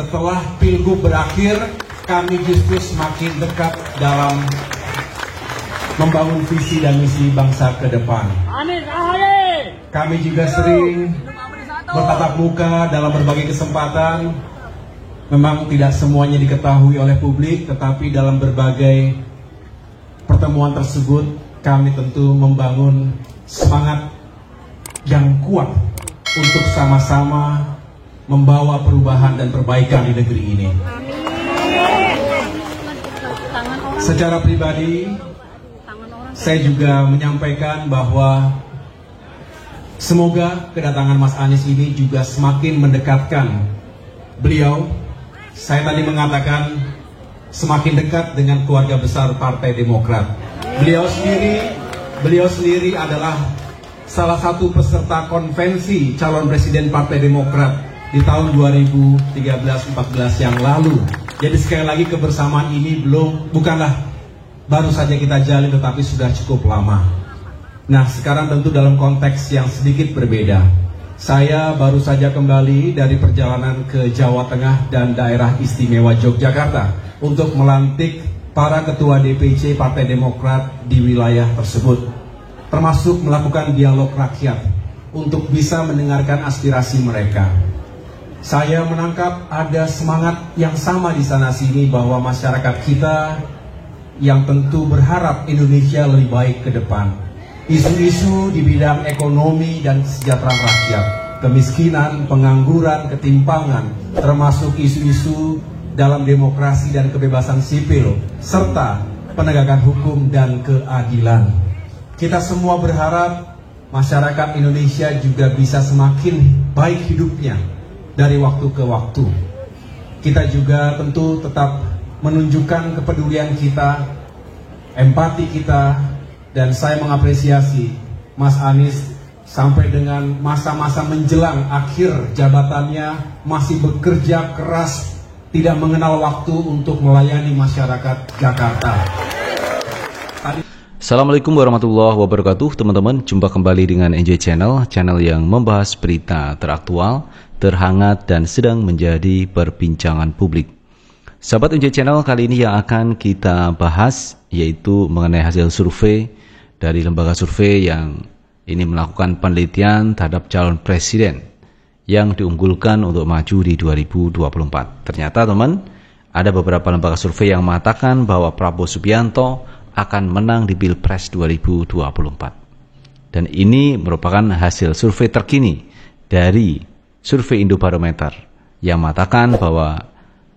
setelah Pilgub berakhir, kami justru semakin dekat dalam membangun visi dan misi bangsa ke depan. Kami juga sering bertatap muka dalam berbagai kesempatan. Memang tidak semuanya diketahui oleh publik, tetapi dalam berbagai pertemuan tersebut kami tentu membangun semangat yang kuat untuk sama-sama membawa perubahan dan perbaikan di negeri ini. Secara pribadi, saya juga menyampaikan bahwa semoga kedatangan Mas Anies ini juga semakin mendekatkan beliau. Saya tadi mengatakan semakin dekat dengan keluarga besar Partai Demokrat. Beliau sendiri adalah salah satu peserta konvensi calon presiden Partai Demokrat di tahun 2013-14 yang lalu. Jadi sekali lagi kebersamaan ini bukanlah baru saja kita jalin, tetapi sudah cukup lama. Nah, sekarang tentu dalam konteks yang sedikit berbeda. Saya baru saja kembali dari perjalanan ke Jawa Tengah dan daerah istimewa Yogyakarta untuk melantik para ketua DPC Partai Demokrat di wilayah tersebut, termasuk melakukan dialog rakyat untuk bisa mendengarkan aspirasi mereka. Saya menangkap ada semangat yang sama di sana-sini bahwa masyarakat kita yang tentu berharap Indonesia lebih baik ke depan. Isu-isu di bidang ekonomi dan kesejahteraan rakyat, kemiskinan, pengangguran, ketimpangan, termasuk isu-isu dalam demokrasi dan kebebasan sipil, serta penegakan hukum dan keadilan. Kita semua berharap masyarakat Indonesia juga bisa semakin baik hidupnya dari waktu ke waktu. Kita juga tentu tetap menunjukkan kepedulian kita, empati kita, dan saya mengapresiasi Mas Anies sampai dengan masa-masa menjelang akhir jabatannya masih bekerja keras, tidak mengenal waktu untuk melayani masyarakat Jakarta. Assalamualaikum warahmatullahi wabarakatuh, teman-teman. Jumpa kembali dengan NJ Channel yang membahas berita teraktual, terhangat, dan sedang menjadi perbincangan publik. Sahabat NJ Channel, kali ini yang akan kita bahas yaitu mengenai hasil survei dari lembaga survei yang ini melakukan penelitian terhadap calon presiden yang diunggulkan untuk maju di 2024. Ternyata teman, ada beberapa lembaga survei yang mengatakan bahwa Prabowo Subianto akan menang di Pilpres 2024. Dan ini merupakan hasil survei terkini dari survei Indobarometer yang mengatakan bahwa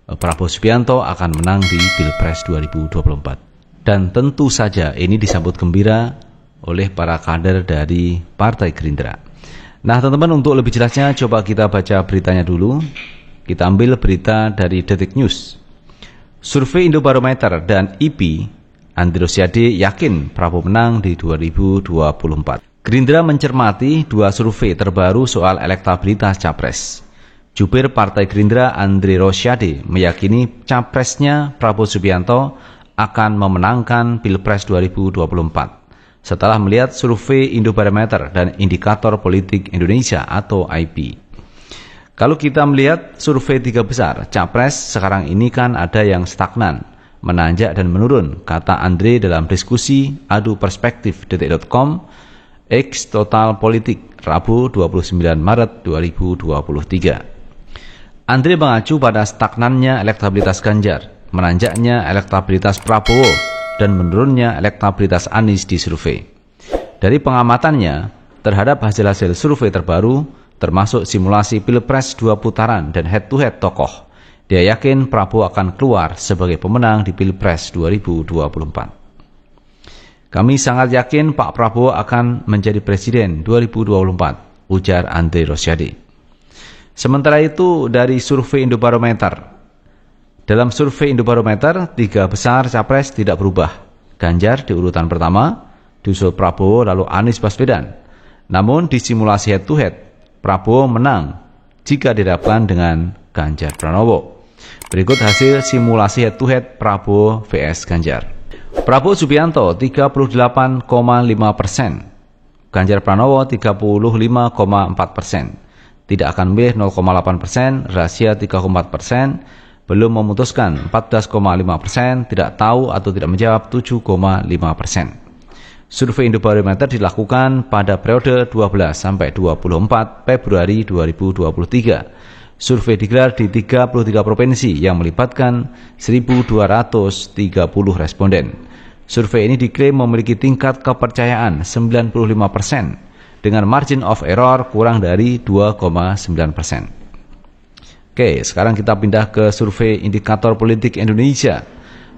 Prabowo Subianto akan menang di Pilpres 2024. Dan tentu saja ini disambut gembira oleh para kader dari Partai Gerindra. Nah teman-teman, untuk lebih jelasnya coba kita baca beritanya dulu. Kita ambil berita dari Detik News. Survei Indobarometer dan IP, Andri Rosiade yakin Prabowo menang di 2024. Gerindra mencermati dua survei terbaru soal elektabilitas Capres. Jubir Partai Gerindra Andri Rosiade meyakini Capresnya Prabowo Subianto akan memenangkan Pilpres 2024 setelah melihat survei Indobarometer dan Indikator Politik Indonesia atau IP. Kalau kita melihat survei tiga besar, Capres sekarang ini kan ada yang stagnan, menanjak dan menurun, kata Andre dalam diskusi Adu Perspektif Detik.com X Total Politik Rabu 29 Maret 2023. Andre mengacu pada stagnannya elektabilitas Ganjar, menanjaknya elektabilitas Prabowo, dan menurunnya elektabilitas Anies di survei. Dari pengamatannya terhadap hasil-hasil survei terbaru, termasuk simulasi Pilpres 2 putaran dan head-to-head tokoh, dia yakin Prabowo akan keluar sebagai pemenang di Pilpres 2024. Kami sangat yakin Pak Prabowo akan menjadi presiden 2024, ujar Andre Rosiade. Sementara itu dari survei Indobarometer, dalam survei Indobarometer, tiga besar Capres tidak berubah. Ganjar di urutan pertama, disusul Prabowo lalu Anies Baswedan. Namun di simulasi head-to-head, Prabowo menang jika dihadapkan dengan Ganjar Pranowo. Berikut hasil simulasi head-to-head Prabowo vs Ganjar. Prabowo Subianto 38,5%, Ganjar Pranowo 35,4%. tidak akan memilih 0,8%, rahasia 3,4%, belum memutuskan 14,5%, tidak tahu atau tidak menjawab 7,5%. Survei Indobarometer dilakukan pada periode 12 sampai 24 Februari 2023. Survei digelar di 33 provinsi yang melibatkan 1.230 responden. Survei ini diklaim memiliki tingkat kepercayaan 95% dengan margin of error kurang dari 2,9%. Oke, sekarang kita pindah ke survei Indikator Politik Indonesia.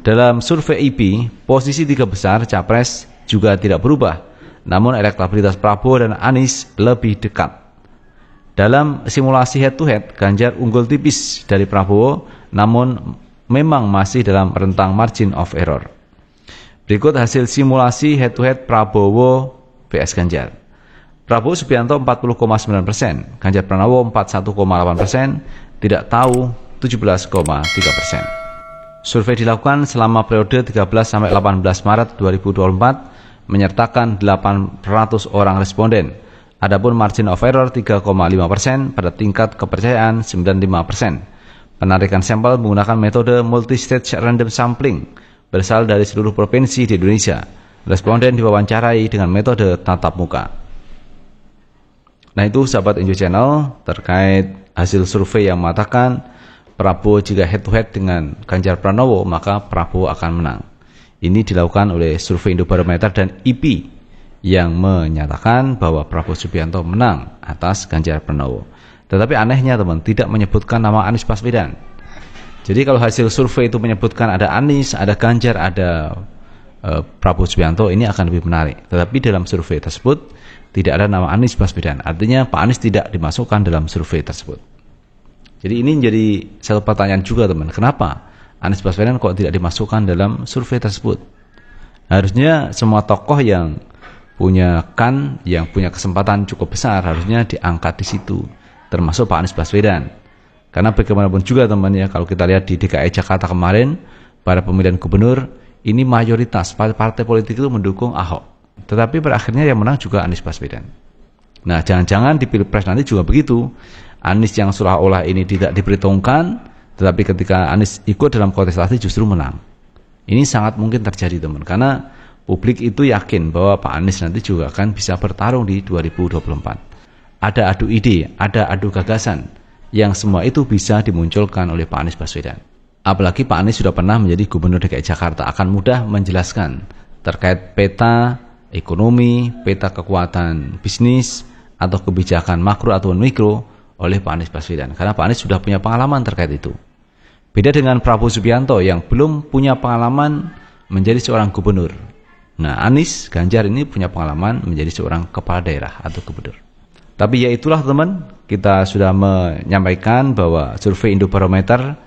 Dalam survei IP, posisi 3 besar Capres juga tidak berubah, namun elektabilitas Prabowo dan Anies lebih dekat. Dalam simulasi head-to-head, Ganjar unggul tipis dari Prabowo, namun memang masih dalam rentang margin of error. Berikut hasil simulasi head-to-head Prabowo vs Ganjar. Prabowo Subianto 40,9%, Ganjar Pranowo 41,8%, tidak tahu 17,3%. Survei dilakukan selama periode 13 sampai 18 Maret 2024 menyertakan 800 orang responden. Adapun margin of error 3,5% pada tingkat kepercayaan 95%. Penarikan sampel menggunakan metode multi-stage random sampling berasal dari seluruh provinsi di Indonesia. Responden diwawancarai dengan metode tatap muka. Nah, itu sahabat Enjoy Channel terkait hasil survei yang mengatakan Prabowo jika head-to-head dengan Ganjar Pranowo maka Prabowo akan menang. Ini dilakukan oleh survei Indobarometer dan IP yang menyatakan bahwa Prabowo Subianto menang atas Ganjar Pranowo. Tetapi anehnya teman, tidak menyebutkan nama Anies Baswedan. Jadi kalau hasil survei itu menyebutkan ada Anies, ada Ganjar, ada Prabowo Subianto, ini akan lebih menarik. Tetapi dalam survei tersebut tidak ada nama Anies Baswedan. Artinya Pak Anies tidak dimasukkan dalam survei tersebut. Jadi ini menjadi satu pertanyaan juga teman. Kenapa Anies Baswedan kok tidak dimasukkan dalam survei tersebut? Harusnya semua tokoh yang punya kesempatan cukup besar harusnya diangkat di situ, termasuk Pak Anies Baswedan. Karena bagaimanapun juga teman ya, kalau kita lihat di DKI Jakarta kemarin pada pemilihan gubernur ini mayoritas partai politik itu mendukung Ahok. Tetapi berakhirnya yang menang juga Anies Baswedan. Nah, jangan-jangan di Pilpres nanti juga begitu. Anies yang seolah-olah ini tidak diperhitungkan, tetapi ketika Anies ikut dalam kontestasi justru menang. Ini sangat mungkin terjadi teman, karena publik itu yakin bahwa Pak Anies nanti juga akan bisa bertarung di 2024. Ada adu ide, ada adu gagasan, yang semua itu bisa dimunculkan oleh Pak Anies Baswedan. Apalagi Pak Anies sudah pernah menjadi Gubernur DKI Jakarta, akan mudah menjelaskan terkait peta ekonomi, peta kekuatan bisnis, atau kebijakan makro atau mikro oleh Pak Anies Baswedan. Karena Pak Anies sudah punya pengalaman terkait itu. Beda dengan Prabowo Subianto yang belum punya pengalaman menjadi seorang gubernur. Nah, Anies, Ganjar ini punya pengalaman menjadi seorang kepala daerah atau gubernur. Tapi ya itulah teman, kita sudah menyampaikan bahwa survei Indobarometer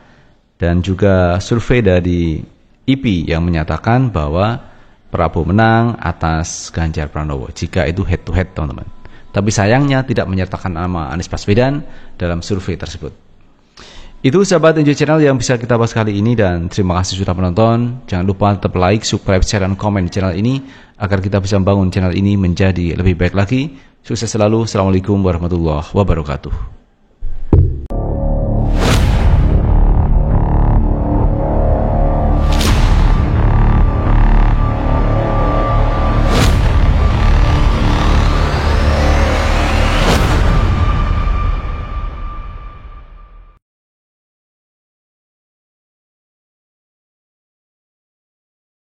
dan juga survei dari IP yang menyatakan bahwa Prabowo menang atas Ganjar Pranowo jika itu head to head teman-teman. Tapi sayangnya tidak menyertakan nama Anies Baswedan dalam survei tersebut. Itu sahabat Enjoy Channel yang bisa kita bahas kali ini, dan terima kasih sudah menonton. Jangan lupa tetap like, subscribe, share, dan komen di channel ini agar kita bisa membangun channel ini menjadi lebih baik lagi. Sukses selalu. Assalamualaikum warahmatullahi wabarakatuh.